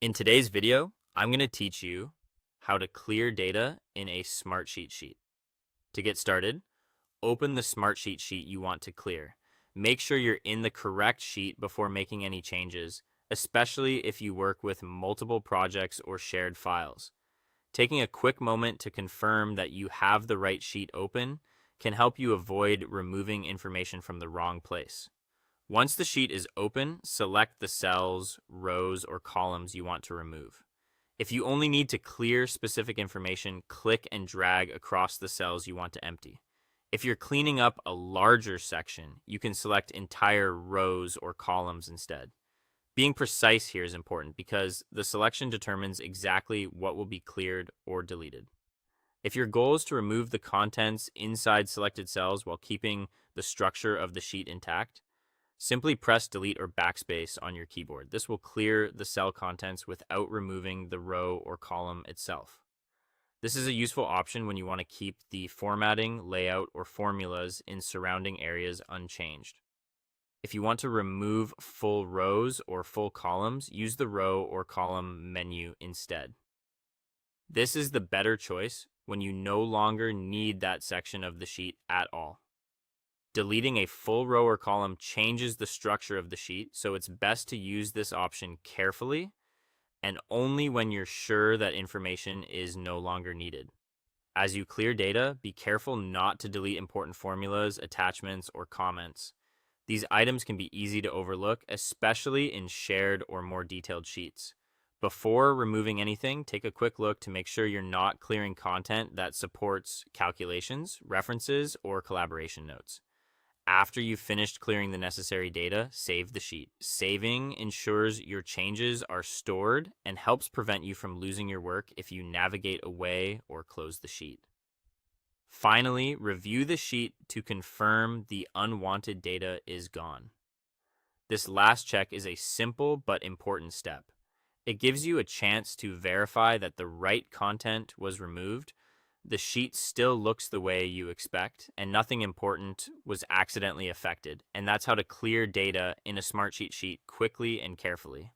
In today's video, I'm going to teach you how to clear data in a Smartsheet sheet. To get started, open the Smartsheet sheet you want to clear. Make sure you're in the correct sheet before making any changes, especially if you work with multiple projects or shared files. Taking a quick moment to confirm that you have the right sheet open can help you avoid removing information from the wrong place. Once the sheet is open, select the cells, rows, or columns you want to remove. If you only need to clear specific information, click and drag across the cells you want to empty. If you're cleaning up a larger section, you can select entire rows or columns instead. Being precise here is important because the selection determines exactly what will be cleared or deleted. If your goal is to remove the contents inside selected cells while keeping the structure of the sheet intact, simply press Delete or Backspace on your keyboard. This will clear the cell contents without removing the row or column itself. This is a useful option when you want to keep the formatting, layout, or formulas in surrounding areas unchanged. If you want to remove full rows or full columns, use the row or column menu instead. This is the better choice when you no longer need that section of the sheet at all. Deleting a full row or column changes the structure of the sheet, so it's best to use this option carefully and only when you're sure that information is no longer needed. As you clear data, be careful not to delete important formulas, attachments, or comments. These items can be easy to overlook, especially in shared or more detailed sheets. Before removing anything, take a quick look to make sure you're not clearing content that supports calculations, references, or collaboration notes. After you've finished clearing the necessary data, save the sheet. Saving ensures your changes are stored and helps prevent you from losing your work if you navigate away or close the sheet. Finally, review the sheet to confirm the unwanted data is gone. This last check is a simple but important step. It gives you a chance to verify that the right content was removed, the sheet still looks the way you expect, and nothing important was accidentally affected. And that's how to clear data in a Smartsheet sheet quickly and carefully.